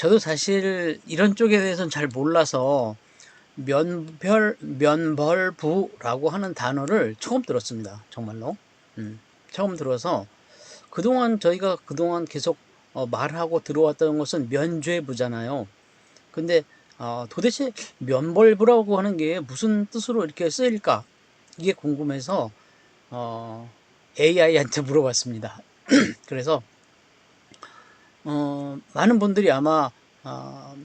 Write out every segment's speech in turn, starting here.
저도 사실 이런 쪽에 대해서는 잘 몰라서 면벌부라고 하는 단어를 처음 들었습니다. 정말로. 처음 들어서 저희가 그동안 계속 말하고 들어왔던 것은 면죄부잖아요. 근데 도대체 면벌부라고 하는 게 무슨 뜻으로 이렇게 쓰일까? 이게 궁금해서 AI한테 물어봤습니다. 그래서 많은 분들이 아마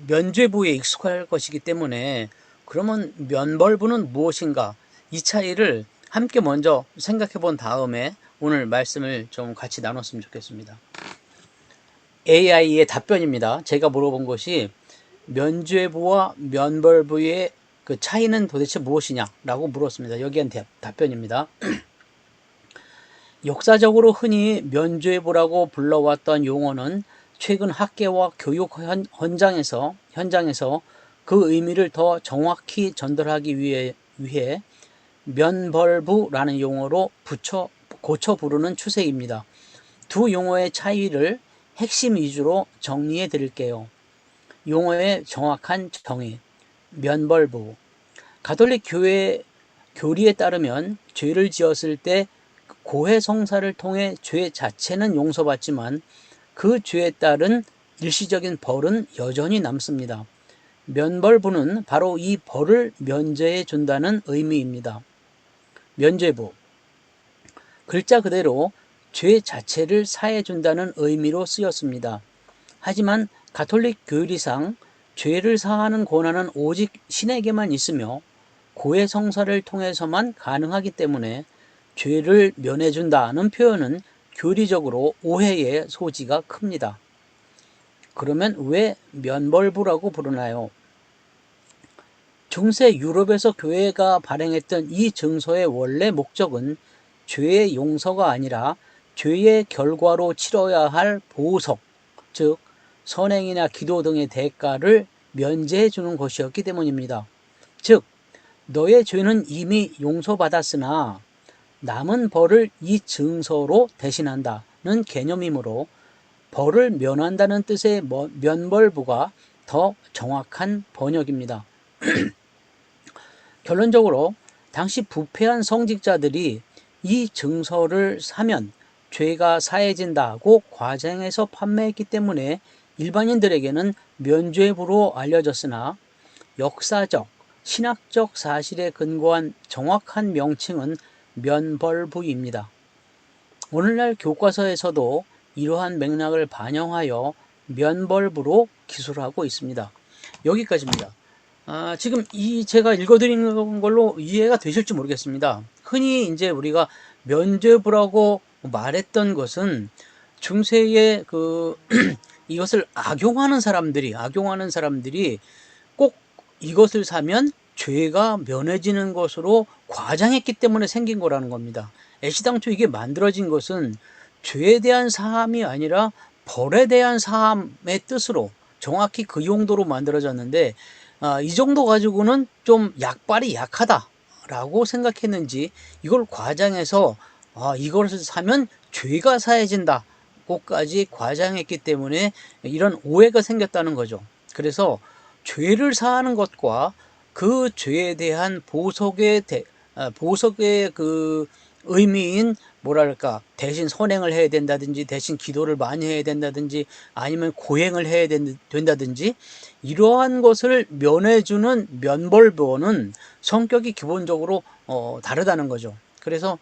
면죄부에 익숙할 것이기 때문에 그러면 면벌부는 무엇인가? 이 차이를 함께 먼저 생각해 본 다음에 오늘 말씀을 좀 같이 나눴으면 좋겠습니다. AI의 답변입니다. 제가 물어본 것이 면죄부와 면벌부의 그 차이는 도대체 무엇이냐라고 물었습니다. 여기엔 답변입니다. 역사적으로 흔히 면죄부라고 불러왔던 용어는 최근 학계와 교육 현장에서 그 의미를 더 정확히 전달하기 위해 면벌부라는 용어로 고쳐 부르는 추세입니다. 두 용어의 차이를 핵심 위주로 정리해 드릴게요. 용어의 정확한 정의. 면벌부. 가톨릭 교회 교리에 따르면 죄를 지었을 때 고해 성사를 통해 죄 자체는 용서받지만 그 죄에 따른 일시적인 벌은 여전히 남습니다. 면벌부는 바로 이 벌을 면제해 준다는 의미입니다. 면죄부. 글자 그대로 죄 자체를 사해 준다는 의미로 쓰였습니다. 하지만 가톨릭 교리상 죄를 사하는 권한은 오직 신에게만 있으며 고해 성사를 통해서만 가능하기 때문에 죄를 면해준다는 표현은 교리적으로 오해의 소지가 큽니다. 그러면 왜 면벌부라고 부르나요? 중세 유럽에서 교회가 발행했던 이 증서의 원래 목적은 죄의 용서가 아니라 죄의 결과로 치러야 할 보석, 즉 선행이나 기도 등의 대가를 면제해 주는 것이었기 때문입니다. 즉 너의 죄는 이미 용서받았으나 남은 벌을 이 증서로 대신한다는 개념이므로 벌을 면한다는 뜻의 면벌부가 더 정확한 번역입니다. 결론적으로 당시 부패한 성직자들이 이 증서를 사면 죄가 사해진다고 과장해서 판매했기 때문에 일반인들에게는 면죄부로 알려졌으나 역사적, 신학적 사실에 근거한 정확한 명칭은 면벌부입니다. 오늘날 교과서에서도 이러한 맥락을 반영하여 면벌부로 기술하고 있습니다. 여기까지입니다. 지금 제가 읽어드리는 걸로 이해가 되실지 모르겠습니다. 흔히 이제 우리가 면죄부라고 말했던 것은 중세의 이것을 악용하는 사람들이 꼭 이것을 사면 죄가 면해지는 것으로 과장했기 때문에 생긴 거라는 겁니다. 애시당초 이게 만들어진 것은 죄에 대한 사함이 아니라 벌에 대한 사함의 뜻으로 정확히 그 용도로 만들어졌는데 이 정도 가지고는 좀 약발이 약하다라고 생각했는지 이걸 과장해서 이것을 사면 죄가 사해진다고까지 과장했기 때문에 이런 오해가 생겼다는 거죠. 그래서 죄를 사하는 것과 그 죄에 대한 보석의 그 의미인 뭐랄까 대신 선행을 해야 된다든지 대신 기도를 많이 해야 된다든지 아니면 고행을 해야 된다든지 이러한 것을 면해주는 면벌부는 성격이 기본적으로 다르다는 거죠. 그래서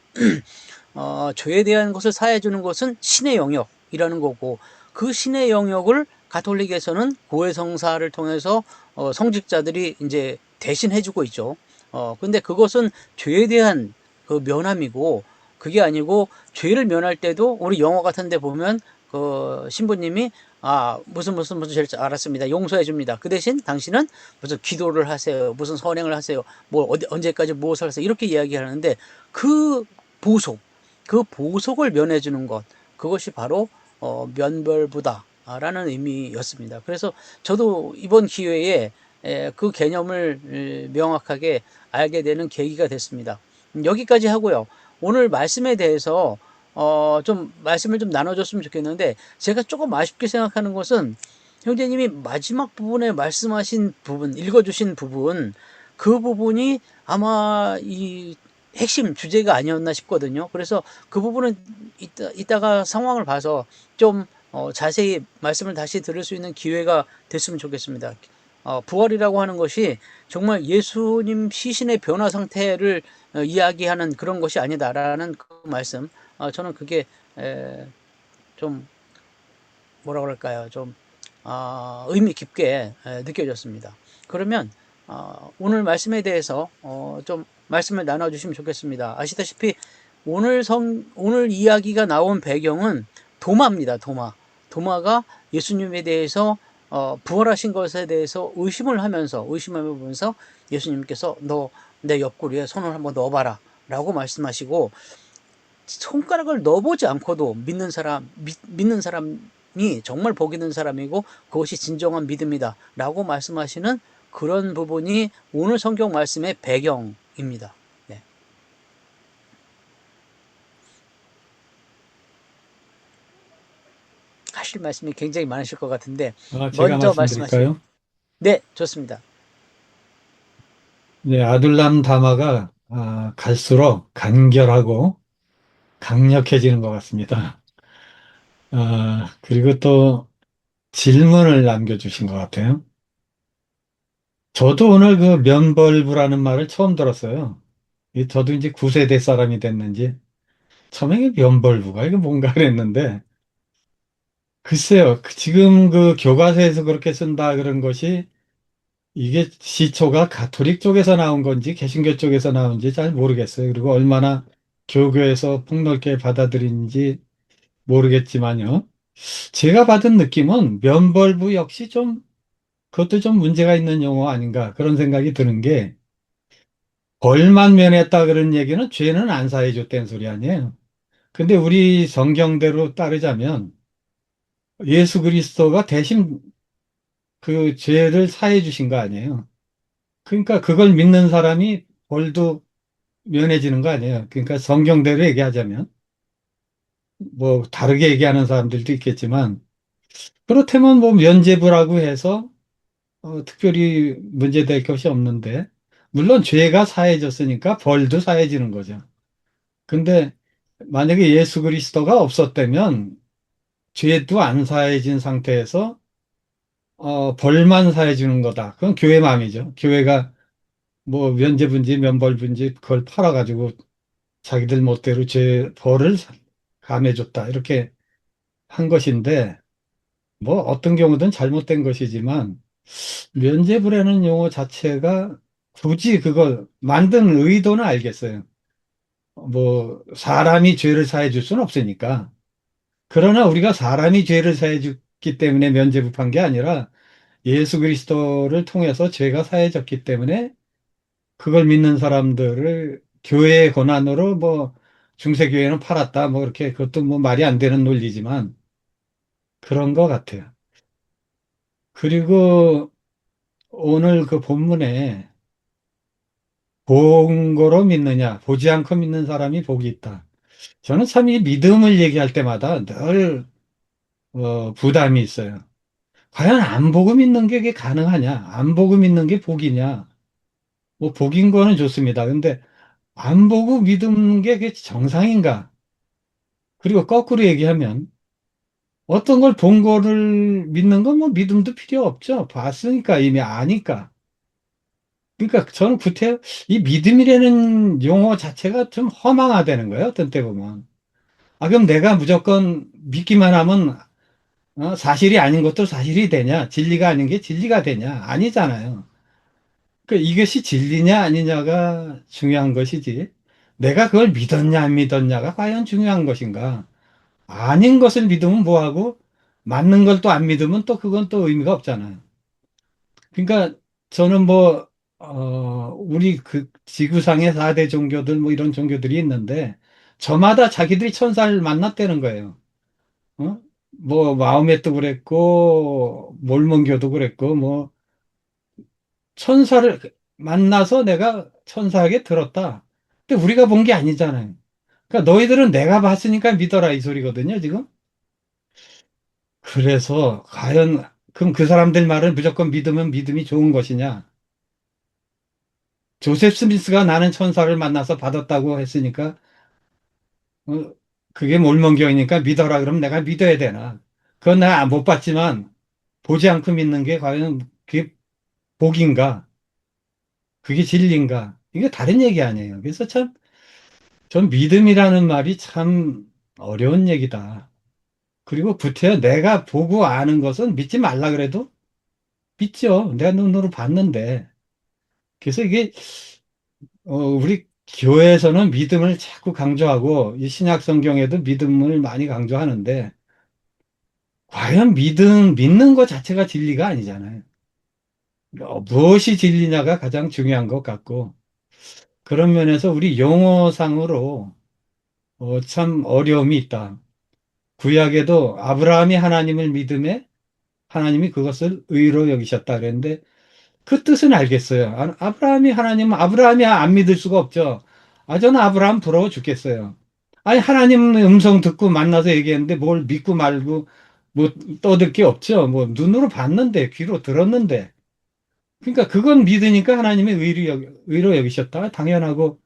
죄에 대한 것을 사해주는 것은 신의 영역이라는 거고 그 신의 영역을 가톨릭에서는 고해성사를 통해서 성직자들이 이제 대신 해주고 있죠. 근데 그것은 죄에 대한 그 면함이고 그게 아니고 죄를 면할 때도 우리 영화 같은 데 보면 그 신부님이 무슨 죄를 알았습니다. 용서해 줍니다. 그 대신 당신은 무슨 기도를 하세요. 무슨 선행을 하세요. 뭐 언제까지 무엇을 하세요. 이렇게 이야기하는데 그 보석을 면해 주는 것 그것이 바로 면벌부다라는 의미였습니다. 그래서 저도 이번 기회에 그 개념을 명확하게 알게 되는 계기가 됐습니다. 여기까지 하고요. 오늘 말씀에 대해서 좀 말씀을 좀 나눠줬으면 좋겠는데 제가 조금 아쉽게 생각하는 것은 형제님이 마지막 부분에 말씀하신 부분, 읽어주신 부분, 그 부분이 아마 이 핵심 주제가 아니었나 싶거든요. 그래서 그 부분은 이따가 상황을 봐서 좀 자세히 말씀을 다시 들을 수 있는 기회가 됐으면 좋겠습니다. 부활이라고 하는 것이 정말 예수님 시신의 변화 상태를 이야기하는 그런 것이 아니다라는 그 말씀. 저는 그게 좀 뭐라 그럴까요? 좀 의미 깊게 느껴졌습니다. 그러면 오늘 말씀에 대해서 좀 말씀을 나눠주시면 좋겠습니다. 아시다시피 오늘 이야기가 나온 배경은 도마입니다. 도마가 예수님에 대해서 부활하신 것에 대해서 의심하면서 예수님께서 너 내 옆구리에 손을 한번 넣어봐라 라고 말씀하시고, 손가락을 넣어보지 않고도 믿는 사람이 정말 복 있는 사람이고 그것이 진정한 믿음이다 라고 말씀하시는 그런 부분이 오늘 성경 말씀의 배경입니다. 네. 하실 말씀이 굉장히 많으실 것 같은데 제가 먼저 말씀하시죠. 말씀드릴까요? 네, 좋습니다. 네, 아둘람 다마가 갈수록 간결하고 강력해지는 것 같습니다. 그리고 또 질문을 남겨주신 것 같아요. 저도 오늘 그 면벌부라는 말을 처음 들었어요. 저도 이제 9세대 사람이 됐는지 처음에 이게 면벌부가 이게 뭔가 그랬는데 글쎄요. 지금 그 교과서에서 그렇게 쓴다 그런 것이 이게 시초가 가톨릭 쪽에서 나온 건지 개신교 쪽에서 나온지 잘 모르겠어요. 그리고 얼마나 교교에서 폭넓게 받아들인지 모르겠지만요. 제가 받은 느낌은 면벌부 역시 좀 그것도 좀 문제가 있는 용어 아닌가 그런 생각이 드는 게 벌만 면했다 그런 얘기는 죄는 안 사해 줬다는 소리 아니에요. 근데 우리 성경대로 따르자면 예수 그리스도가 대신 그 죄를 사해 주신 거 아니에요. 그러니까 그걸 믿는 사람이 벌도 면해지는 거 아니에요. 그러니까 성경대로 얘기하자면 뭐 다르게 얘기하는 사람들도 있겠지만 그렇다면 뭐 면죄부라고 해서 특별히 문제될 것이 없는데 물론 죄가 사해졌으니까 벌도 사해지는 거죠. 근데 만약에 예수 그리스도가 없었다면 죄도 안 사해진 상태에서 벌만 사해주는 거다. 그건 교회 마음이죠. 교회가 뭐 면죄부인지 면벌부인지 그걸 팔아가지고 자기들 멋대로 죄 벌을 감해줬다. 이렇게 한 것인데 뭐 어떤 경우든 잘못된 것이지만 면죄부라는 용어 자체가 굳이 그걸 만든 의도는 알겠어요. 뭐 사람이 죄를 사해 줄 수는 없으니까. 그러나 우리가 사람이 죄를 사해 줬기 때문에 면죄부 판 게 아니라 예수 그리스도를 통해서 죄가 사해졌기 때문에 그걸 믿는 사람들을 교회의 권한으로 뭐 중세교회는 팔았다 뭐 그렇게 그것도 뭐 말이 안 되는 논리지만 그런 것 같아요. 그리고 오늘 그 본문에 본 거로 믿느냐, 보지 않고 믿는 사람이 복이 있다. 저는 참 이 믿음을 얘기할 때마다 늘 부담이 있어요. 과연 안 보고 믿는 게 가능하냐? 안 보고 믿는 게 복이냐? 뭐 복인 거는 좋습니다. 근데 안 보고 믿는 게 그게 정상인가? 그리고 거꾸로 얘기하면 어떤 걸 본 거를 믿는 건 뭐 믿음도 필요 없죠. 봤으니까 이미 아니까. 그러니까 저는 구태 이 믿음이라는 용어 자체가 좀 허망하다는 거예요. 어떤 때 보면. 그럼 내가 무조건 믿기만 하면 사실이 아닌 것도 사실이 되냐? 진리가 아닌 게 진리가 되냐? 아니잖아요. 그러니까 이것이 진리냐 아니냐가 중요한 것이지. 내가 그걸 믿었냐 안 믿었냐가 과연 중요한 것인가? 아닌 것을 믿으면 뭐하고 맞는 걸 또 안 믿으면 또 그건 또 의미가 없잖아요. 그러니까 저는 뭐 우리 그 지구상의 4대 종교들 뭐 이런 종교들이 있는데 저마다 자기들이 천사를 만났다는 거예요. 어? 뭐 마호메도 그랬고 몰몬교도 그랬고 뭐 천사를 만나서 내가 천사에게 들었다. 근데 우리가 본 게 아니잖아요. 그러니까 너희들은 내가 봤으니까 믿어라 이 소리거든요, 지금. 그래서 과연 그럼 그 사람들 말을 무조건 믿으면 믿음이 좋은 것이냐? 조셉 스미스가 나는 천사를 만나서 받았다고 했으니까, 어, 그게 몰몬경이니까 믿어라. 그럼 내가 믿어야 되나? 그건 내가 못 봤지만, 보지 않고 믿는 게 과연 그게 복인가? 그게 진리인가? 이게 다른 얘기 아니에요. 그래서 참, 전 믿음이라는 말이 참 어려운 얘기다. 그리고 구태여 내가 보고 아는 것은 믿지 말라 그래도 믿죠. 내가 눈으로 봤는데. 그래서 이게 우리 교회에서는 믿음을 자꾸 강조하고 이 신약 성경에도 믿음을 많이 강조하는데 과연 믿는 것 자체가 진리가 아니잖아요. 무엇이 진리냐가 가장 중요한 것 같고 그런 면에서 우리 용어상으로 참 어려움이 있다. 구약에도 아브라함이 하나님을 믿음에 하나님이 그것을 의로 여기셨다 그랬는데 그 뜻은 알겠어요. 아브라함이 하나님, 아브라함이 안 믿을 수가 없죠. 저는 아브라함 부러워 죽겠어요. 아니, 하나님 음성 듣고 만나서 얘기했는데 뭘 믿고 말고 뭐 떠들 게 없죠. 뭐 눈으로 봤는데, 귀로 들었는데. 그러니까 그건 믿으니까 하나님이 의로 여기셨다. 당연하고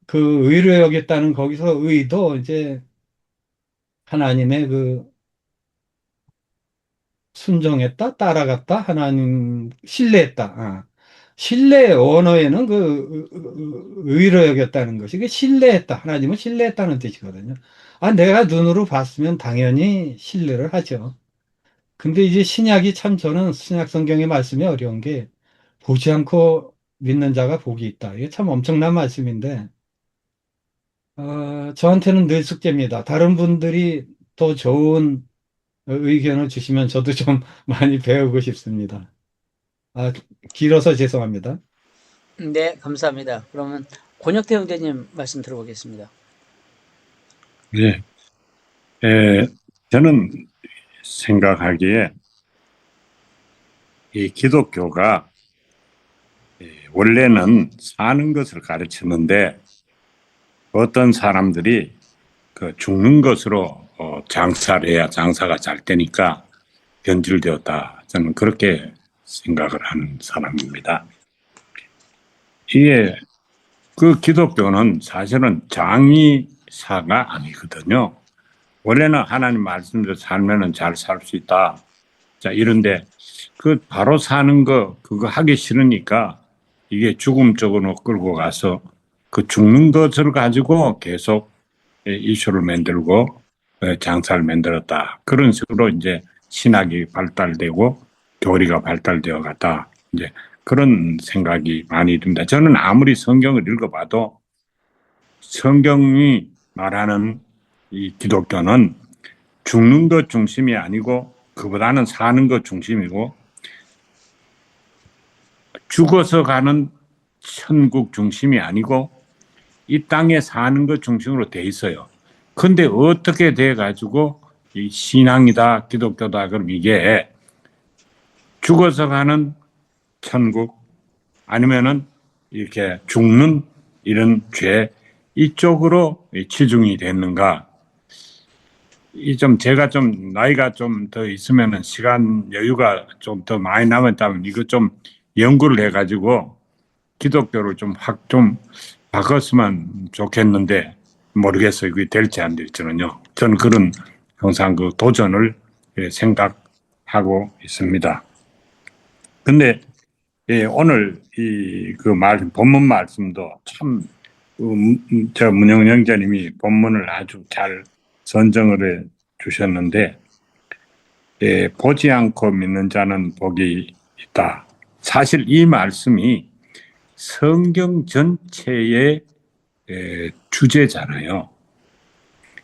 그 의로 여겼다는 거기서 의도 이제 하나님의 그 순종했다, 따라갔다, 하나님 신뢰했다. 신뢰의 언어에는 의로 여겼다는 것이 그 신뢰했다, 하나님을 신뢰했다는 뜻이거든요. 내가 눈으로 봤으면 당연히 신뢰를 하죠. 근데 이제 신약이 참 저는 신약 성경의 말씀이 어려운 게 보지 않고 믿는 자가 복이 있다. 이게 참 엄청난 말씀인데 저한테는 늘 숙제입니다. 다른 분들이 더 좋은 의견을 주시면 저도 좀 많이 배우고 싶습니다. 아, 길어서 죄송합니다. 네, 감사합니다. 그러면 권혁태 형제님 말씀 들어보겠습니다. 예, 에, 저는 생각하기에 이 기독교가 원래는 사는 것을 가르치는데 어떤 사람들이 그 죽는 것으로 장사를 해야 장사가 잘 되니까 변질되었다. 저는 그렇게 생각을 하는 사람입니다. 이게 그 기독교는 사실은 장의사가 아니거든요. 원래는 하나님 말씀대로 살면은 잘 살 수 있다. 자, 이런데 그 바로 사는 거 그거 하기 싫으니까 이게 죽음 쪽으로 끌고 가서 그 죽는 것을 가지고 계속 이슈를 만들고 장사를 만들었다. 그런 식으로 이제 신학이 발달되고 교리가 발달되어 갔다. 이제 그런 생각이 많이 듭니다. 저는 아무리 성경을 읽어봐도 성경이 말하는 이 기독교는 죽는 것 중심이 아니고 그보다는 사는 것 중심이고 죽어서 가는 천국 중심이 아니고 이 땅에 사는 것 중심으로 돼 있어요. 근데 어떻게 돼 가지고 이 신앙이다 기독교다 그럼 이게 죽어서 가는 천국 아니면은 이렇게 죽는 이런 죄 이쪽으로 치중이 됐는가? 이 좀 제가 좀 나이가 좀 더 있으면은 시간 여유가 좀 더 많이 남았다면 이거 좀 연구를 해가지고 기독교를 좀 확 좀 바꿨으면 좋겠는데 모르겠어요. 그게 될지 안 될지는요. 저는 그런 항상 그 도전을 생각하고 있습니다. 근데 오늘 이 그 본문 말씀도 참 저 문영 형제님이 본문을 아주 잘 선정을 해 주셨는데 보지 않고 믿는 자는 복이 있다. 사실 이 말씀이 성경 전체의 주제잖아요.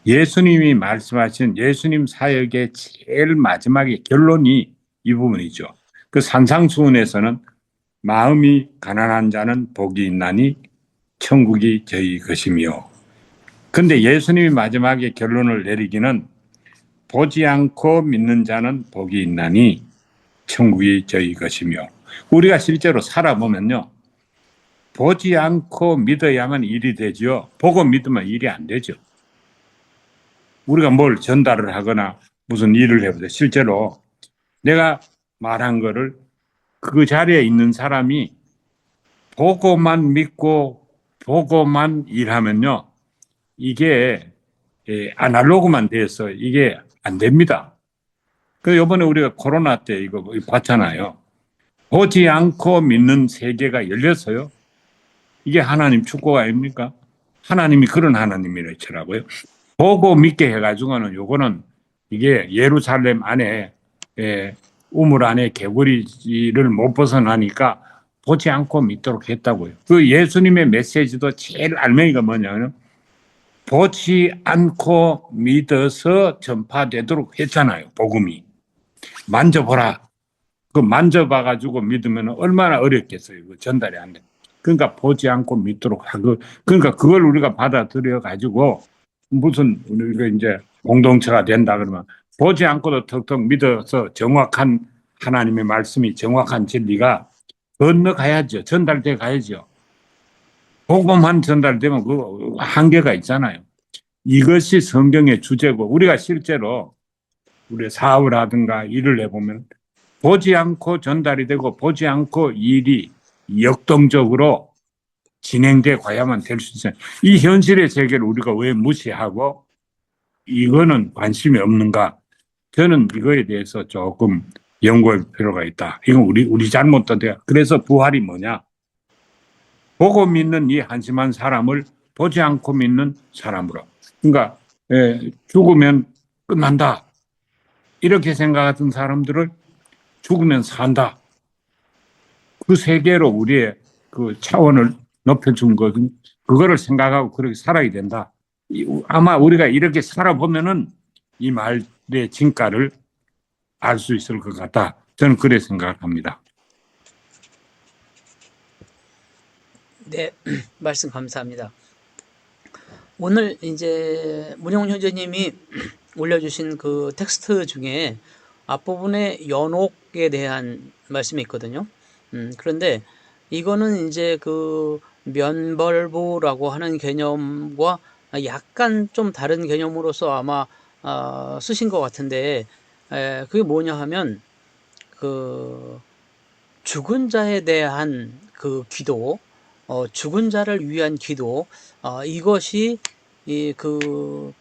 예수님이 말씀하신 예수님 사역의 제일 마지막의 결론이 이 부분이죠. 그 산상수훈에서는 마음이 가난한 자는 복이 있나니 천국이 저희 것이며 근데 예수님이 마지막에 결론을 내리기는 보지 않고 믿는 자는 복이 있나니 천국이 저희 것이며 우리가 실제로 살아보면요. 보지 않고 믿어야만 일이 되지요. 보고 믿으면 일이 안 되죠. 우리가 뭘 전달을 하거나 무슨 일을 해보세요. 실제로 내가 말한 거를 그 자리에 있는 사람이 보고만 믿고 보고만 일하면요. 이게 아날로그만 돼서 이게 안 됩니다. 그 이번에 우리가 코로나 때 이거 봤잖아요. 보지 않고 믿는 세계가 열렸어요. 이게 하나님 축복 아닙니까? 하나님이 그런 하나님이라더라고요. 보고 믿게 해가지고는 요거는 이게 예루살렘 안에 우물 안에 개구리를 못 벗어나니까 보지 않고 믿도록 했다고요. 그 예수님의 메시지도 제일 알맹이가 뭐냐면 보지 않고 믿어서 전파되도록 했잖아요. 복음이. 만져보라. 그 만져봐가지고 믿으면 얼마나 어렵겠어요. 그 전달이 안 돼. 그러니까 보지 않고 믿도록 하고, 그러니까 그걸 우리가 받아들여가지고 무슨 우리가 이제 공동체가 된다 그러면 보지 않고도 턱턱 믿어서 정확한 하나님의 말씀이 정확한 진리가 건너가야죠. 전달돼 가야죠. 복음만 전달되면 그 한계가 있잖아요. 이것이 성경의 주제고 우리가 실제로 우리 사업을 하든가 일을 해보면 보지 않고 전달이 되고 보지 않고 일이 역동적으로 진행돼 가야만 될 수 있어요. 이 현실의 세계를 우리가 왜 무시하고 이거는 관심이 없는가? 저는 이거에 대해서 조금 연구할 필요가 있다. 이건 우리 잘못도 돼요. 그래서 부활이 뭐냐? 보고 믿는 이 한심한 사람을 보지 않고 믿는 사람으로. 그러니까 죽으면 끝난다. 이렇게 생각하던 사람들을 죽으면 산다. 그 세계로 우리의 그 차원을 높여준 거든. 그거를 생각하고 그렇게 살아야 된다. 아마 우리가 이렇게 살아보면은 이 말의 진가를 알 수 있을 것 같다. 저는 그래 생각합니다. 네, 말씀 감사합니다. 오늘 이제 문영훈 형제님이 올려주신 그 텍스트 중에 앞부분에 연옥에 대한 말씀이 있거든요. 그런데 이거는 이제 그 면벌부라고 하는 개념과 약간 좀 다른 개념으로서 아마 쓰신 것 같은데, 그게 뭐냐 하면 그 죽은 자에 대한 그 기도, 죽은 자를 위한 기도, 이것이 그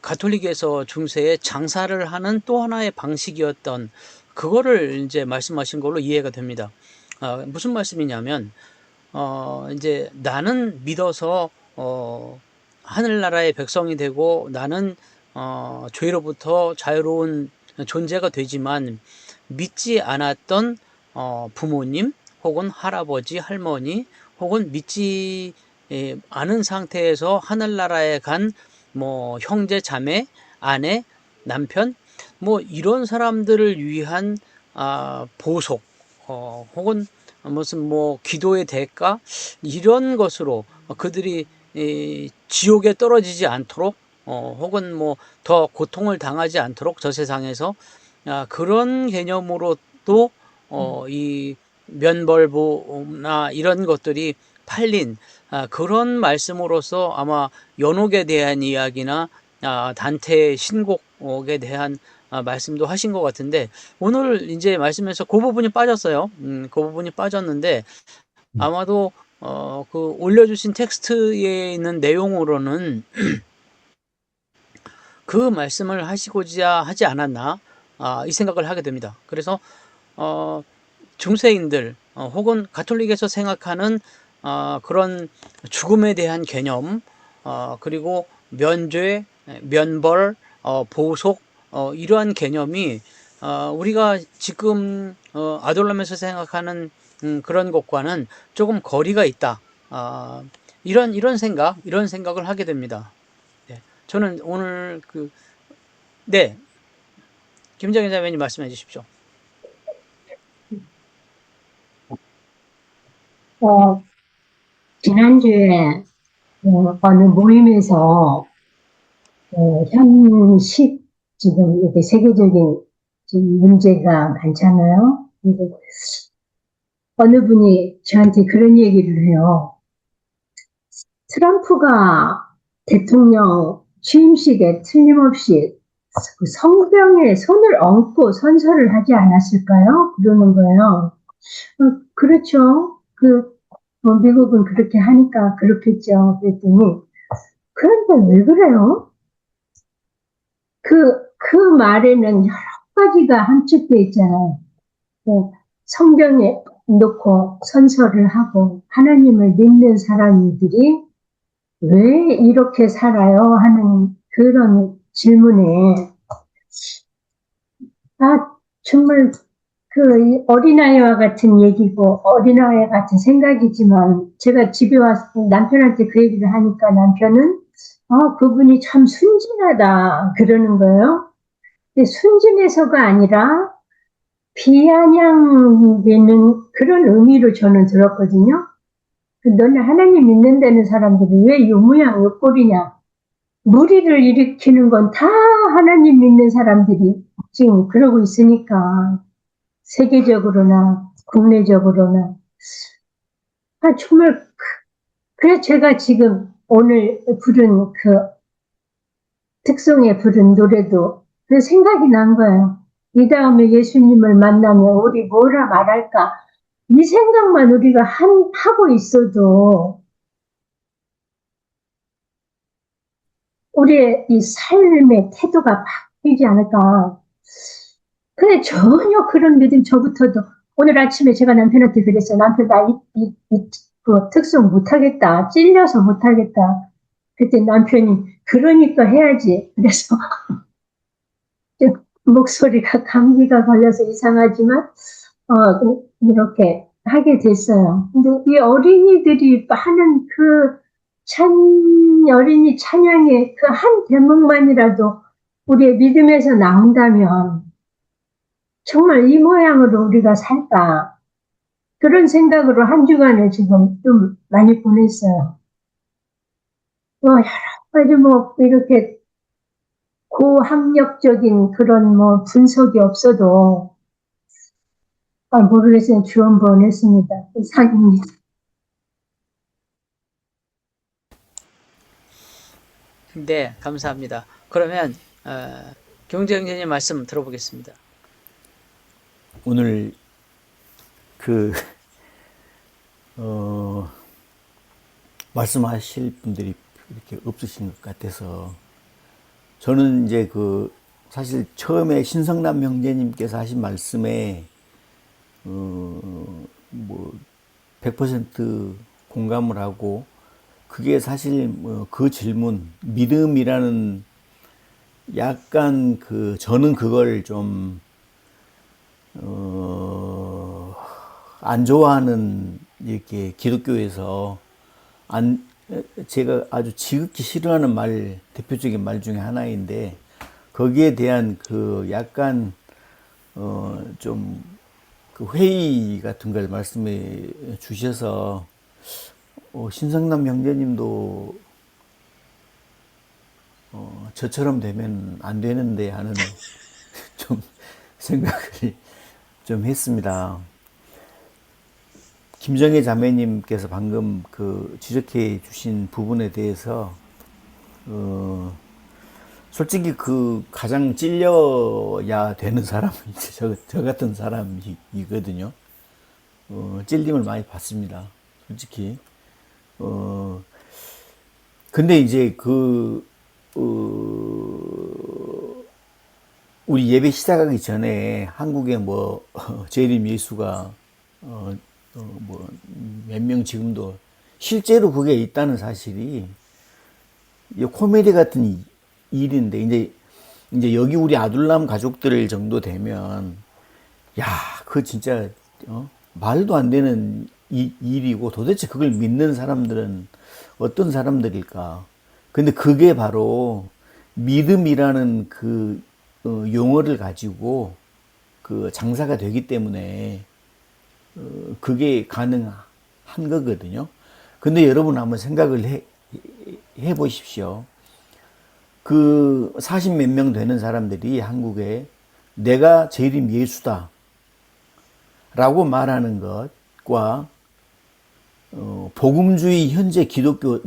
가톨릭에서 중세에 장사를 하는 또 하나의 방식이었던 그거를 이제 말씀하신 걸로 이해가 됩니다. 무슨 말씀이냐면 이제 나는 믿어서 하늘나라의 백성이 되고 나는 죄로부터 자유로운 존재가 되지만 믿지 않았던 부모님 혹은 할아버지 할머니 혹은 믿지 않은 상태에서 하늘나라에 간 뭐 형제 자매 아내 남편 뭐 이런 사람들을 위한 보속 혹은 무슨 뭐 기도의 대가 이런 것으로 그들이 지옥에 떨어지지 않도록 혹은 뭐 더 고통을 당하지 않도록 저 세상에서 그런 개념으로 또 이 면벌부나 이런 것들이 팔린 그런 말씀으로서 아마 연옥에 대한 이야기나 단테의 신곡에 대한 말씀도 하신 것 같은데 오늘 이제 말씀에서 그 부분이 빠졌어요. 그 부분이 빠졌는데 아마도 그 올려주신 텍스트에 있는 내용으로는 그 말씀을 하시고자 하지 않았나 이 생각을 하게 됩니다. 그래서 중세인들 혹은 가톨릭에서 생각하는 그런 죽음에 대한 개념 그리고 면죄, 면벌, 보속 이러한 개념이 우리가 지금 아돌람에서 생각하는 그런 것과는 조금 거리가 있다. 이런 생각을 하게 됩니다. 네. 저는 오늘 네, 김정희 자매님 말씀해 주십시오. 지난주에 어느 모임에서 현식 지금 이렇게 세계적인 지금 문제가 많잖아요. 근데 어느 분이 저한테 그런 얘기를 해요. 트럼프가 대통령 취임식에 틀림없이 그 성병에 손을 얹고 선서를 하지 않았을까요? 그러는 거예요. 그렇죠. 미국은 그렇게 하니까 그렇겠죠. 그랬더니, 그런데 왜 그래요? 그 말에는 여러 가지가 함축되어 있잖아요. 성경에 놓고 선서를 하고 하나님을 믿는 사람들이 왜 이렇게 살아요? 하는 그런 질문에, 정말 이 어린아이와 같은 얘기고 어린아이 같은 생각이지만 제가 집에 와서 남편한테 그 얘기를 하니까 남편은 그분이 참 순진하다 그러는 거예요. 근데 순진해서가 아니라 비아냥되는 그런 의미로 저는 들었거든요. 너는 하나님 믿는다는 사람들이 왜 요모양 요꼴이냐. 무리를 일으키는 건 다 하나님 믿는 사람들이 지금 그러고 있으니까 세계적으로나 국내적으로나 정말 그래 제가 지금 오늘 부른 특송에 부른 노래도 그 생각이 난 거예요. 이 다음에 예수님을 만나면 우리 뭐라 말할까? 이 생각만 우리가 하고 있어도 우리의 이 삶의 태도가 바뀌지 않을까. 근데 전혀 그런 믿음 저부터도 오늘 아침에 제가 남편한테 그랬어요. 남편 그 특송 못하겠다. 찔려서 못하겠다. 그때 남편이 그러니까 해야지. 그래서 목소리가 감기가 걸려서 이상하지만 이렇게 하게 됐어요. 근데 이 어린이들이 하는 어린이 찬양의 그 한 대목만이라도 우리의 믿음에서 나온다면 정말 이 모양으로 우리가 살까 그런 생각으로 한 주간을 지금 좀 많이 보냈어요. 여러 가지 이렇게 고학력적인 그런 분석이 없어도 모르겠어요. 주 한번 했습니다. 이상입니다. 네, 감사합니다. 그러면 경제형제님 말씀 들어보겠습니다. 오늘 말씀하실 분들이 이렇게 없으신 것 같아서 저는 이제 사실 처음에 신성남 형제님께서 하신 말씀에 100% 공감을 하고 그게 사실 그 질문 믿음이라는 약간 저는 그걸 좀 안 좋아하는 이렇게 기독교에서 제가 아주 지극히 싫어하는 대표적인 말 중에 하나인데 거기에 대한 약간 좀 회의 같은 걸 말씀해 주셔서 신성남 형제님도 저처럼 되면 안 되는데 하는 좀 생각을 좀 했습니다. 김정혜 자매님께서 방금 지적해 주신 부분에 대해서 솔직히 가장 찔려야 되는 사람은 저 같은 사람이거든요. 찔림을 많이 받습니다. 솔직히. 근데 이제 우리 예배 시작하기 전에 한국에 재림 예수가 몇 명 지금도 실제로 그게 있다는 사실이 코미디 같은 일인데 이제 여기 우리 아둘람 가족들 정도 되면 그 진짜 말도 안 되는 일이고 도대체 그걸 믿는 사람들은 어떤 사람들일까? 근데 그게 바로 믿음이라는 용어를 가지고 장사가 되기 때문에 그게 가능한 거거든요. 근데 여러분 한번 생각을 해 보십시오. 40 몇 명 되는 사람들이 한국에 내가 재림 예수다 라고 말하는 것과 복음주의 현재 기독교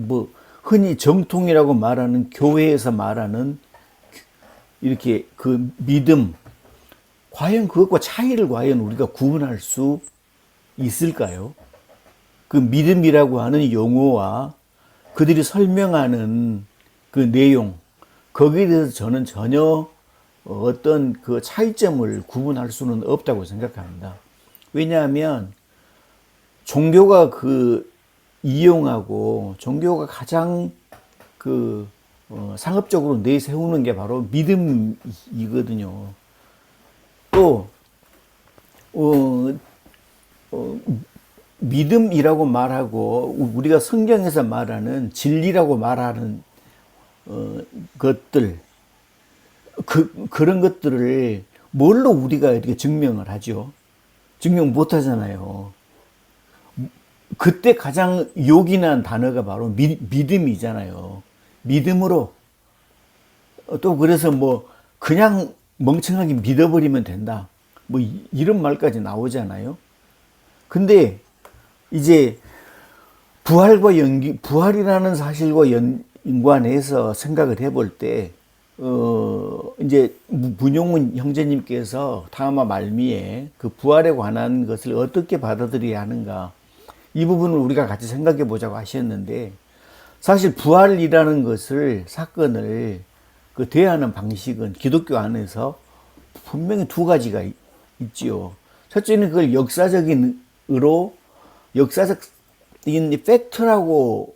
흔히 정통이라고 말하는 교회에서 말하는 이렇게 그 믿음, 과연 그것과 차이를 과연 우리가 구분할 수 있을까요? 그 믿음이라고 하는 용어와 그들이 설명하는 그 내용, 거기에 대해서 저는 전혀 어떤 그 차이점을 구분할 수는 없다고 생각합니다. 왜냐하면 종교가 그 이용하고 종교가 가장 그 상업적으로 내세우는 게 바로 믿음이거든요. 또 믿음이라고 말하고 우리가 성경에서 말하는 진리라고 말하는 것들, 그런 것들을 뭘로 우리가 이렇게 증명을 하죠? 증명 못 하잖아요. 그때 가장 요긴한 단어가 바로 믿음이잖아요. 믿음으로. 또 그래서 뭐 그냥 멍청하게 믿어버리면 된다. 뭐 이런 말까지 나오잖아요. 근데 이제 부활이라는 사실과 연관해서 생각을 해볼 때, 이제 문용문 형제님께서 다음화 말미에 그 부활에 관한 것을 어떻게 받아들여야 하는가, 이 부분을 우리가 같이 생각해 보자고 하셨는데, 사실 부활이라는 것을, 사건을 그 대하는 방식은 기독교 안에서 분명히 두 가지가 있지요. 첫째는 그걸 역사적인 팩트라고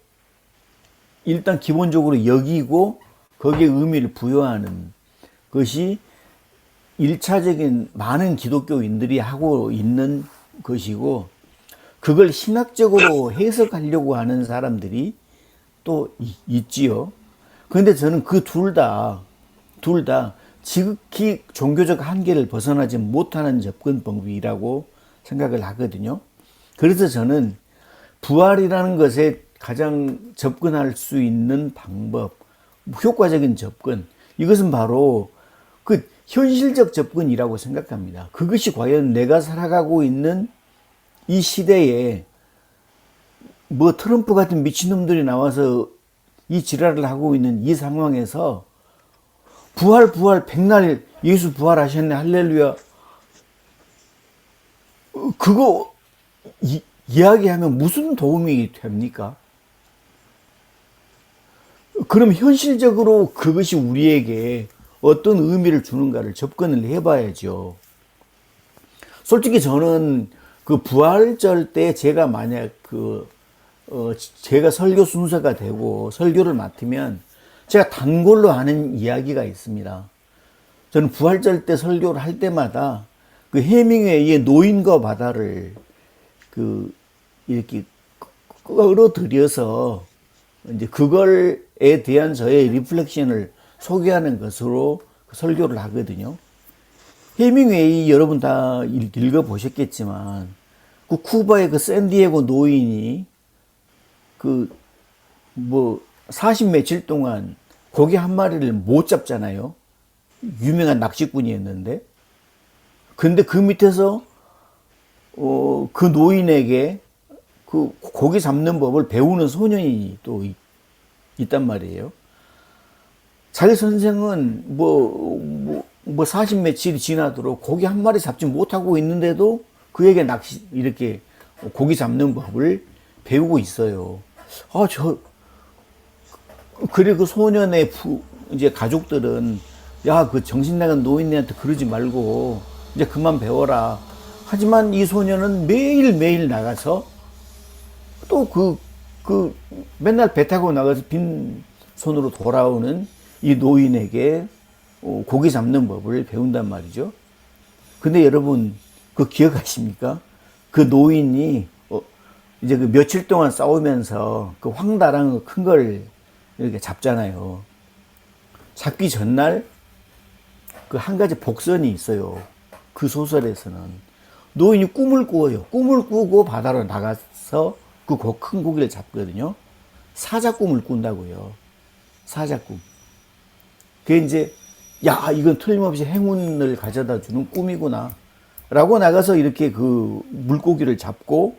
일단 기본적으로 여기고 거기에 의미를 부여하는 것이 1차적인 많은 기독교인들이 하고 있는 것이고, 그걸 신학적으로 해석하려고 하는 사람들이 또 있지요. 그런데 저는 그 둘 다 지극히 종교적 한계를 벗어나지 못하는 접근 방법이라고 생각을 하거든요. 그래서 저는 부활이라는 것에 가장 접근할 수 있는 방법, 효과적인 접근, 이것은 바로 그 현실적 접근이라고 생각합니다. 그것이 과연 내가 살아가고 있는 이 시대에 뭐 트럼프 같은 미친놈들이 나와서 이 지랄을 하고 있는 이 상황에서 부활 백날 예수 부활하셨네 할렐루야, 그거 이야기하면 무슨 도움이 됩니까? 그럼 현실적으로 그것이 우리에게 어떤 의미를 주는가를 접근을 해봐야죠. 솔직히 저는 그 부활절 때 제가 만약 제가 설교 순서가 되고 설교를 맡으면 제가 단골로 하는 이야기가 있습니다. 저는 부활절 때 설교를 할 때마다 그 해밍웨이의 노인과 바다를 이렇게 끌어들여서 이제 그걸에 대한 저의 리플렉션을 소개하는 것으로 설교를 하거든요. 해밍웨이 여러분 다 읽어보셨겠지만, 그 쿠바의 그 샌디에고 노인이 40 며칠 동안 고기 한 마리를 못 잡잖아요. 유명한 낚시꾼이었는데. 근데 그 밑에서 그 노인에게 그 고기 잡는 법을 배우는 소년이 또 있단 말이에요. 자기 선생은 40 며칠이 지나도록 고기 한 마리 잡지 못하고 있는데도 그에게 이렇게 고기 잡는 법을 배우고 있어요. 그래, 그 소년의 이제 가족들은, 야, 그 정신나간 노인네한테 그러지 말고 이제 그만 배워라. 하지만 이 소년은 매일매일 나가서 또 맨날 배 타고 나가서 빈 손으로 돌아오는 이 노인에게 고기 잡는 법을 배운단 말이죠. 근데 여러분, 그 기억하십니까? 그 노인이 이제 그 며칠 동안 싸우면서 그 황다랑 큰 걸 이렇게 잡잖아요. 잡기 전날 그 한 가지 복선이 있어요. 그 소설에서는 노인이 꿈을 꾸어요. 꿈을 꾸고 바다로 나가서 그 큰 고기를 잡거든요. 사자 꿈을 꾼다고요. 사자 꿈. 그게 이제, 야, 이건 틀림없이 행운을 가져다 주는 꿈이구나 라고 나가서 이렇게 그 물고기를 잡고,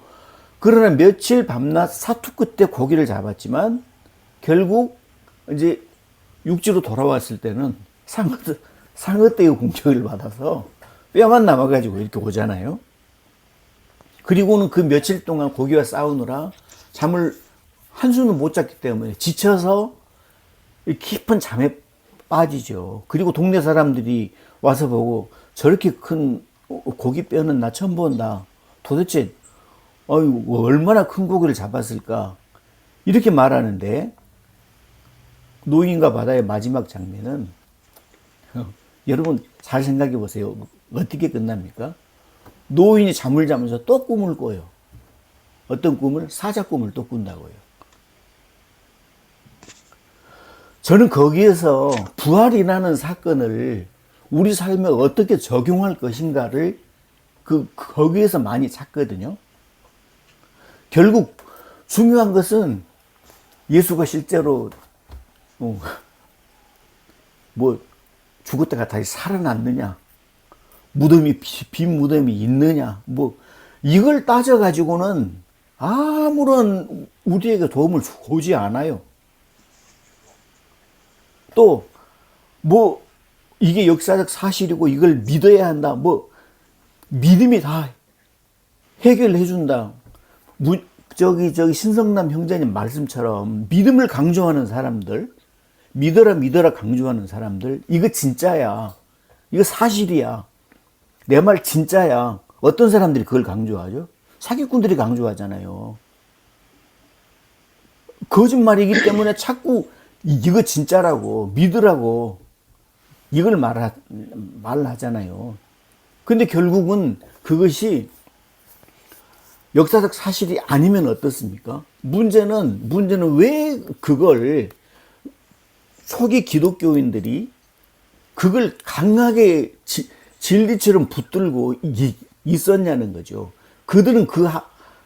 그러나 며칠 밤낮 사투 끝에 고기를 잡았지만 결국 이제 육지로 돌아왔을 때는 상어떼의 공격을 받아서 뼈만 남아가지고 이렇게 오잖아요. 그리고는 그 며칠 동안 고기와 싸우느라 잠을 한숨을 못 잤기 때문에 지쳐서 깊은 잠에 빠지죠. 그리고 동네 사람들이 와서 보고 저렇게 큰 고기 뼈는 나 처음 본다. 도대체 얼마나 큰 고기를 잡았을까? 이렇게 말하는데 노인과 바다의 마지막 장면은 여러분 잘 생각해 보세요. 어떻게 끝납니까? 노인이 잠을 자면서 또 꿈을 꿔요. 어떤 꿈을? 사자 꿈을 또 꾼다고요. 저는 거기에서 부활이라는 사건을 우리 삶에 어떻게 적용할 것인가를 거기에서 많이 찾거든요. 결국 중요한 것은 예수가 실제로 뭐 죽었다가 다시 살아났느냐, 빈 무덤이 있느냐, 뭐 이걸 따져가지고는 아무런 우리에게 도움을 주지 않아요. 또 뭐 이게 역사적 사실이고 이걸 믿어야 한다. 뭐 믿음이 다 해결해 준다. 저기 신성남 형제님 말씀처럼 믿음을 강조하는 사람들, 믿어라 강조하는 사람들, 이거 진짜야. 이거 사실이야. 내 말 진짜야. 어떤 사람들이 그걸 강조하죠? 사기꾼들이 강조하잖아요. 거짓말이기 때문에 자꾸 이거 진짜라고 믿으라고 이걸 말하잖아요. 근데 결국은 그것이 역사적 사실이 아니면 어떻습니까? 문제는 왜 그걸 초기 기독교인들이 그걸 강하게 진리처럼 붙들고 있었냐는 거죠. 그들은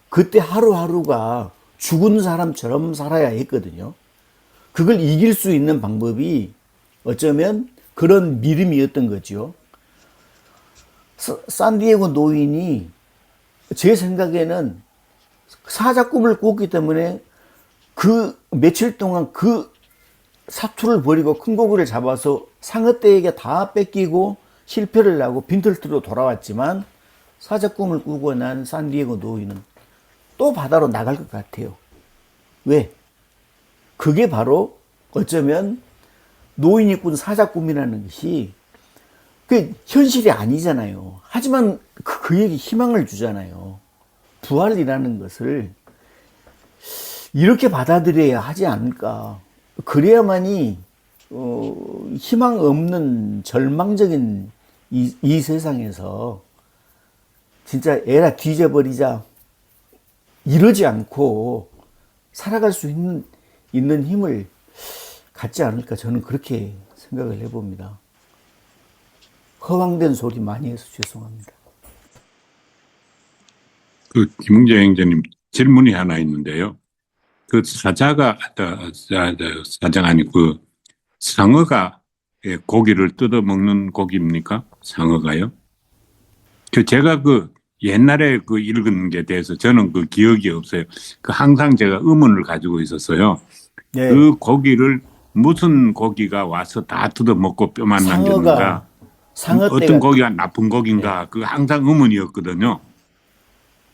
그때 하루하루가 죽은 사람처럼 살아야 했거든요. 그걸 이길 수 있는 방법이 어쩌면 그런 믿음이었던 거죠. 산디에고 노인이 제 생각에는 사자 꿈을 꿨기 때문에 그 며칠 동안 그 사투를 벌이고 큰 고기를 잡아서 상어떼에게 다 뺏기고 실패를 하고 빈털터로 돌아왔지만 사자 꿈을 꾸고 난 산디에고 노인은 또 바다로 나갈 것 같아요. 왜? 그게 바로 어쩌면 노인이 꾼 사자 꿈이라는 것이 그 현실이 아니잖아요. 하지만 그에게 희망을 주잖아요. 부활이라는 것을 이렇게 받아들여야 하지 않을까. 그래야만이 희망 없는 절망적인 이 세상에서 진짜 에라 뒤져버리자 이러지 않고 살아갈 수 있는 힘을 갖지 않을까. 저는 그렇게 생각을 해봅니다. 허황된 소리 많이 해서 죄송합니다. 김웅재 형제님 질문이 하나 있는데요. 사자가 아니 상어가 고기를 뜯어 먹는 고기입니까? 상어가요? 제가 옛날에 읽은 게 대해서 저는 기억이 없어요. 항상 제가 의문을 가지고 있었어요. 네. 그 고기를 무슨 고기가 와서 다 뜯어 먹고 뼈만 남겼는가? 어떤 고기가 나쁜 고기인가? 네. 항상 의문이었거든요.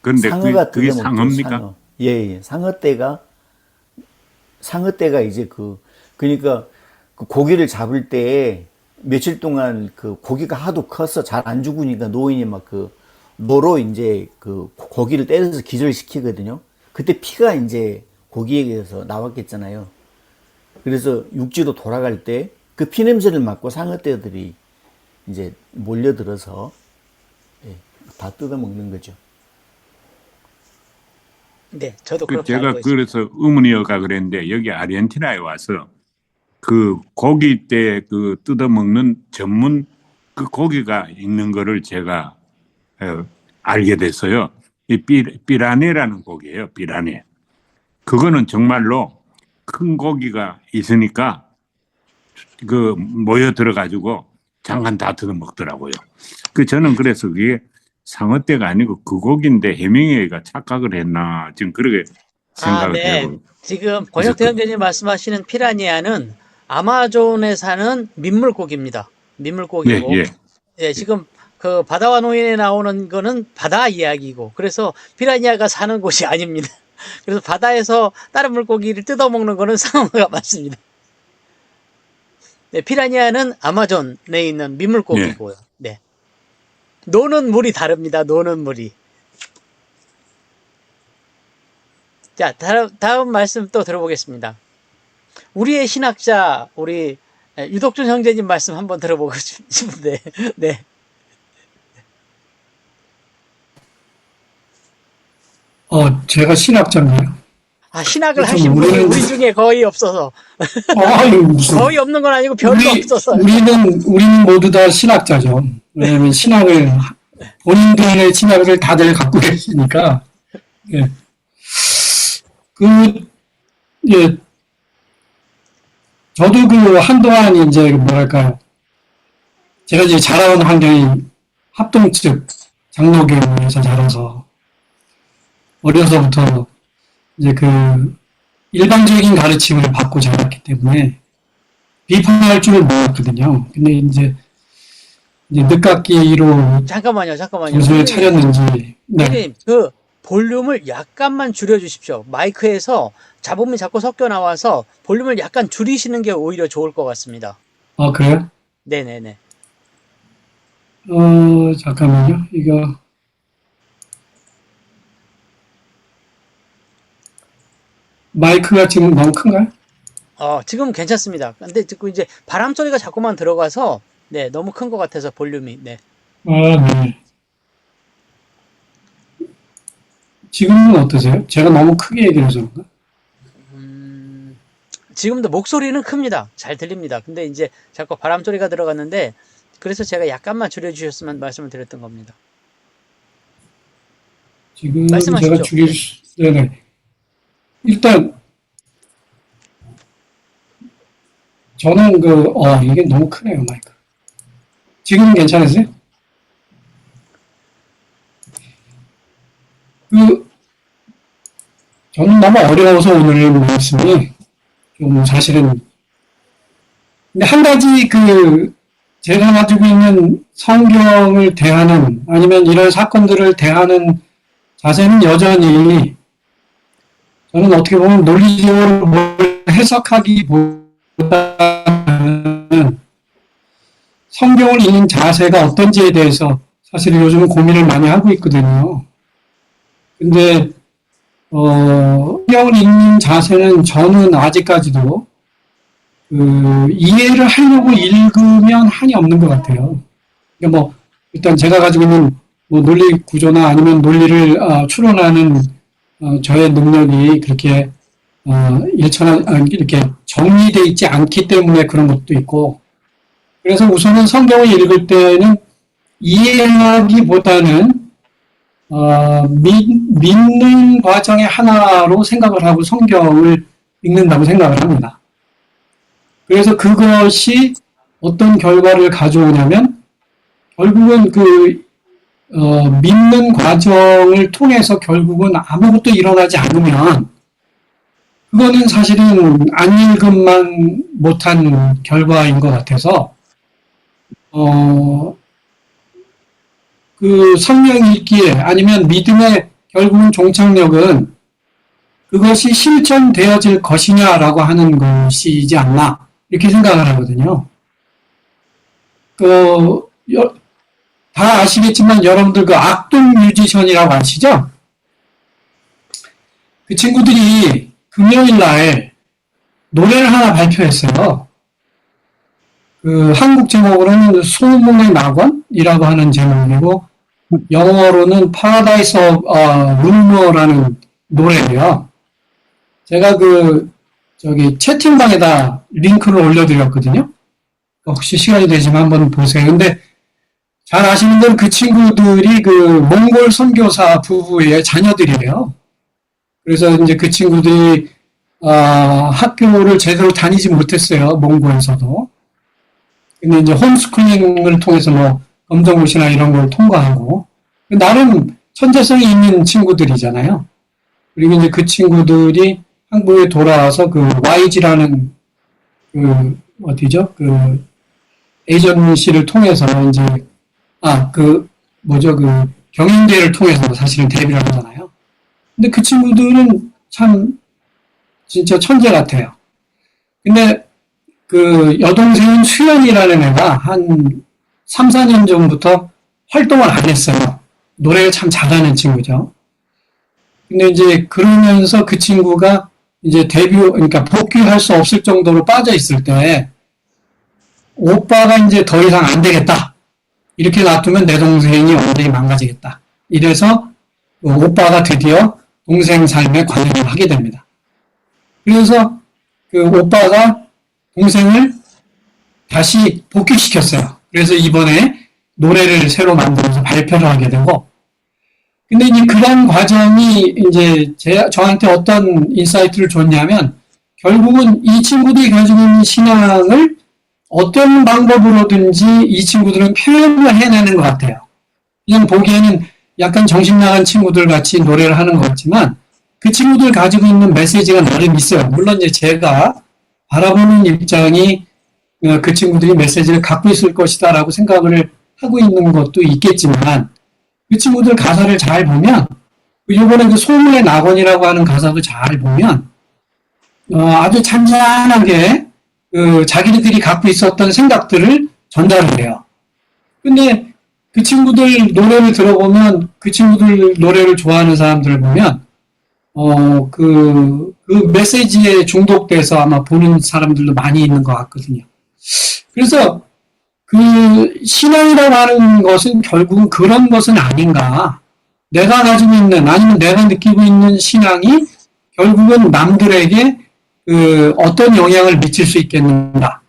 그런데 그게 상어입니까? 상어. 예. 상어떼가 이제 그러니까 그 고기를 잡을 때 며칠 동안 그 고기가 하도 커서 잘 안 죽으니까 노인이 막 노로 이제 고기를 때려서 기절시키거든요. 그때 피가 이제 고기에게서 나왔겠잖아요. 그래서 육지로 돌아갈 때 그 피냄새를 맡고 상어떼들이 이제 몰려들어서 다 뜯어먹는 거죠. 네, 저도 그렇게 제가 알고 있습니다. 그래서 의문이어가 그랬는데 여기 아르헨티나에 와서 고기 때 뜯어먹는 전문 고기가 있는 거를 제가 알게 됐어요. 이 삐라네라는 고기예요. 삐라네. 그거는 정말로 큰 고기가 있으니까 모여 들어가지고 잠깐 다 뜯어먹더라고요. 저는 그래서 그게 상어떼가 아니고 그 고기인데 해밍웨이가 착각을 했나 지금 그렇게 생각을 네. 해요. 지금 권혁태 형제님 말씀하시는 피라니아는 아마존에 사는 민물고기입니다. 민물고기고. 예. 예, 지금 그 바다와 노인에 나오는 거는 바다 이야기고, 그래서 피라냐가 사는 곳이 아닙니다. 그래서 바다에서 다른 물고기를 뜯어먹는 거는 상어가 맞습니다. 네, 피라냐는 아마존에 있는 민물고기고요. 네. 노는 물이 다릅니다. 노는 물이. 자, 다음 말씀 또 들어보겠습니다. 우리의 신학자, 우리 유덕준 형제님 말씀 한번 들어보고 싶은데, 네. 제가 신학자인가요? 아, 신학을 그렇죠. 하신 분이 우리는- 우리 중에 거의 없어서. 아유, 무슨. 거의 없는 건 아니고 별로 없어서. 우리는 모두 다 신학자죠. 왜냐면 본인들의 신학을 다들 갖고 계시니까. 예. 예. 저도 한동안 이제 뭐랄까요. 제가 이제 자라온 환경이 합동 측 장로교에서 자라서 어려서부터 이제 일반적인 가르침을 받고 자랐기 때문에 비판할 줄을 몰랐거든요. 근데 이제 늦깎이로 잠깐만요. 정신을 차렸는지, 네. 선생님, 그 볼륨을 약간만 줄여주십시오. 마이크에서 잡음이 자꾸 섞여 나와서 볼륨을 약간 줄이시는 게 오히려 좋을 것 같습니다. 아, 그래요? 네네네. 잠깐만요. 이거, 마이크가 지금 너무 큰가요? 지금 괜찮습니다. 근데 듣고 이제 바람 소리가 자꾸만 들어가서, 네, 너무 큰 것 같아서 볼륨이, 네. 네. 지금은 어떠세요? 제가 너무 크게 얘기를 해서 그런가? 지금도 목소리는 큽니다. 잘 들립니다. 근데 이제 자꾸 바람 소리가 들어갔는데, 그래서 제가 약간만 줄여주셨으면 말씀을 드렸던 겁니다. 지금 말씀하시죠. 제가 네네. 일단, 저는 이게 너무 크네요, 마이크. 지금 괜찮으세요? 저는 너무 어려워서 오늘 말씀이 좀 사실은, 근데 한 가지 제가 가지고 있는 성경을 대하는, 아니면 이런 사건들을 대하는 자세는 여전히, 저는 어떻게 보면 논리적으로 뭘 해석하기보다는 성경을 읽는 자세가 어떤지에 대해서 사실 요즘은 고민을 많이 하고 있거든요. 근데 성경을 읽는 자세는 저는 아직까지도 이해를 하려고 읽으면 한이 없는 것 같아요. 그러니까 일단 제가 가지고 있는 논리 구조나 아니면 논리를 추론하는 저의 능력이 그렇게 이렇게 정리되어 있지 않기 때문에 그런 것도 있고, 그래서 우선은 성경을 읽을 때는 이해하기보다는 믿는 과정의 하나로 생각을 하고 성경을 읽는다고 생각을 합니다. 그래서 그것이 어떤 결과를 가져오냐면, 결국은 믿는 과정을 통해서 결국은 아무것도 일어나지 않으면, 그거는 사실은 안 읽음만 못한 결과인 것 같아서, 성경 읽기에 아니면 믿음의 결국은 종착역은 그것이 실천되어질 것이냐라고 하는 것이지 않나, 이렇게 생각을 하거든요. 다 아시겠지만 여러분들 악동 뮤지션이라고 아시죠? 그 친구들이 금요일 날 노래를 하나 발표했어요. 한국 제목으로는 소문의 낙원이라고 하는 제목이고, 영어로는 Paradise of Rumor라는 노래예요. 제가 채팅방에다 링크를 올려드렸거든요. 혹시 시간이 되시면 한번 보세요. 근데 잘 아시는 건 그 친구들이 몽골 선교사 부부의 자녀들이에요. 그래서 이제 그 친구들이 학교를 제대로 다니지 못했어요. 몽골에서도. 근데 이제 홈스쿨링을 통해서 검정고시나 이런 걸 통과하고, 나름 천재성이 있는 친구들이잖아요. 그리고 이제 그 친구들이 한국에 돌아와서 YG라는 어디죠? 에이전시를 통해서 이제, 경영대회를 통해서 사실은 데뷔를 하잖아요. 근데 그 친구들은 참, 진짜 천재 같아요. 근데 그 여동생인 수연이라는 애가 한 3, 4년 전부터 활동을 안 했어요. 노래를 참 잘하는 친구죠. 근데 이제 그러면서 그 친구가 이제 그러니까 복귀할 수 없을 정도로 빠져 있을 때, 오빠가 이제 더 이상 안 되겠다. 이렇게 놔두면 내 동생이 완전히 망가지겠다. 이래서 오빠가 드디어 동생 삶에 관여를 하게 됩니다. 그래서 그 오빠가 동생을 다시 복귀시켰어요. 그래서 이번에 노래를 새로 만들어서 발표를 하게 되고, 근데 이제 그런 과정이 이제 저한테 어떤 인사이트를 줬냐면, 결국은 이 친구들이 가지고 있는 신앙을 어떤 방법으로든지 이 친구들은 표현을 해내는 것 같아요. 그냥 보기에는 약간 정신 나간 친구들 같이 노래를 하는 것 같지만, 그 친구들 가지고 있는 메시지가 나름 있어요. 물론 이제 제가 바라보는 입장이 그 친구들이 메시지를 갖고 있을 것이다라고 생각을 하고 있는 것도 있겠지만, 그 친구들 가사를 잘 보면, 이번에 그 소문의 낙원이라고 하는 가사도 잘 보면, 아주 잔잔하게 자기들이 갖고 있었던 생각들을 전달을 해요. 근데 그 친구들 노래를 들어보면, 그 친구들 노래를 좋아하는 사람들을 보면, 그 메시지에 중독돼서 아마 보는 사람들도 많이 있는 것 같거든요. 그래서 그 신앙이라고 하는 것은 결국은 그런 것은 아닌가. 내가 가지고 있는, 아니면 내가 느끼고 있는 신앙이 결국은 남들에게 어떤 영향을 미칠 수 있겠는가.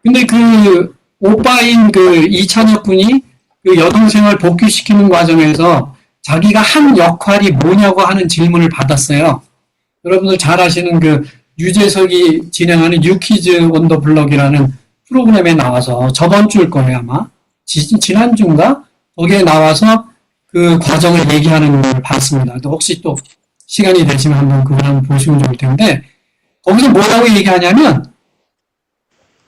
근데 그 오빠인 그 이찬혁 군이 그 여동생을 복귀시키는 과정에서 자기가 한 역할이 뭐냐고 하는 질문을 받았어요. 여러분들 잘 아시는 그 유재석이 진행하는 뉴키즈 온 더 블럭이라는 프로그램에 나와서 저번 주일 거예요, 아마. 지난주인가? 거기에 나와서 그 과정을 얘기하는 걸 봤습니다. 혹시 또 시간이 되시면 한번 그걸 한번 보시면 좋을 텐데, 거기서 뭐라고 얘기하냐면,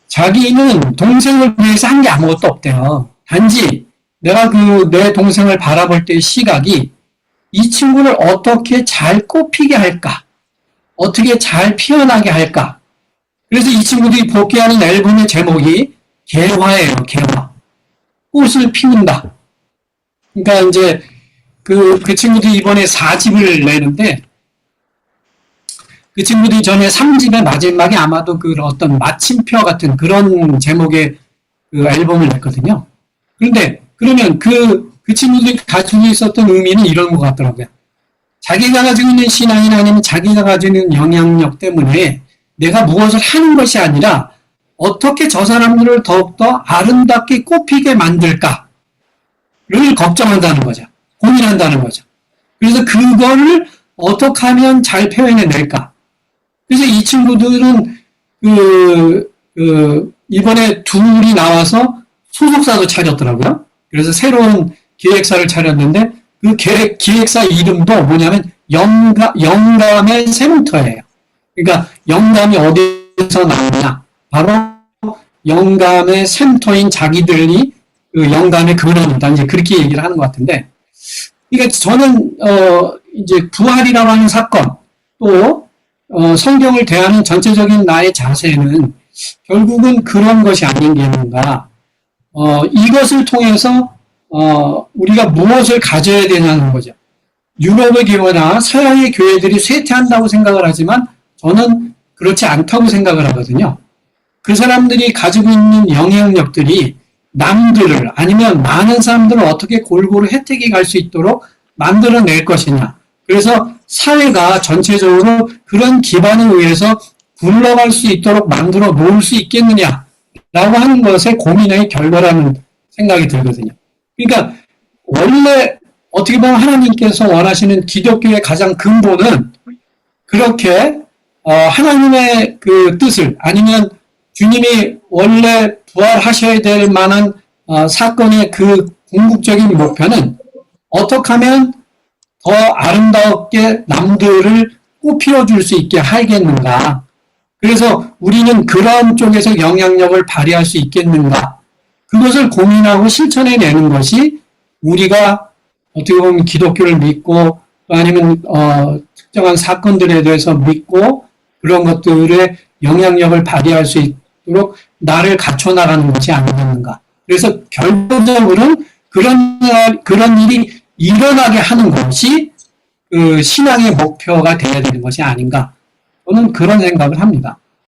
자기는 동생을 위해서 한 게 아무것도 없대요. 단지 내가 내 동생을 바라볼 때의 시각이 이 친구를 어떻게 잘 꽃피게 할까? 어떻게 잘 피어나게 할까? 그래서 이 친구들이 복귀하는 앨범의 제목이 개화예요, 개화. 꽃을 피운다. 그러니까 이제 그 친구들이 이번에 4집을 내는데, 그 친구들이 전에 3집의 마지막에 아마도 그 어떤 마침표 같은 그런 제목의 그 앨범을 냈거든요. 그러면 그 친구들이 가지고 있었던 의미는 이런 것 같더라고요. 자기가 가지고 있는 신앙이나 아니면 자기가 가지고 있는 영향력 때문에 내가 무엇을 하는 것이 아니라 어떻게 저 사람들을 더욱더 아름답게 꽃피게 만들까를 걱정한다는 거죠. 고민한다는 거죠. 그래서 그거를 어떻게 하면 잘 표현해낼까. 그래서 이 친구들은 이번에 둘이 나와서 소속사도 차렸더라고요. 그래서 새로운 기획사를 차렸는데 그 기획사 이름도 뭐냐면 영감의 샘터예요. 그러니까 영감이 어디서 나오냐? 바로 영감의 샘터인 자기들이 그 영감의 근원이다. 이제 그렇게 얘기를 하는 것 같은데, 그러니까 저는 이제 부활이라고 하는 사건, 또 성경을 대하는 전체적인 나의 자세는 결국은 그런 것이 아닌가. 이것을 통해서 우리가 무엇을 가져야 되냐는 거죠. 유럽의 교회나 서양의 교회들이 쇠퇴한다고 생각을 하지만 저는 그렇지 않다고 생각을 하거든요. 그 사람들이 가지고 있는 영향력들이 남들을, 아니면 많은 사람들을 어떻게 골고루 혜택이 갈 수 있도록 만들어낼 것이냐. 그래서 사회가 전체적으로 그런 기반에 의해서 굴러갈 수 있도록 만들어 놓을 수 있겠느냐라고 하는 것의 고민의 결과라는 생각이 들거든요. 그러니까 원래 어떻게 보면 하나님께서 원하시는 기독교의 가장 근본은 그렇게 하나님의 그 뜻을, 아니면 주님이 원래 부활하셔야 될 만한 사건의 그 궁극적인 목표는 어떻게 하면 더 아름답게 남들을 꽃피워줄 수 있게 하겠는가. 그래서 우리는 그런 쪽에서 영향력을 발휘할 수 있겠는가? 그것을 고민하고 실천해내는 것이 우리가 어떻게 보면 기독교를 믿고 아니면 특정한 사건들에 대해서 믿고 그런 것들에 영향력을 발휘할 수 있도록 나를 갖춰나가는 것이 아니겠는가. 그래서 결과적으로는 그런 일이 일어나게 하는 것이 그 신앙의 목표가 되어야 되는 것이 아닌가. 저는 그런 생각을 합니다.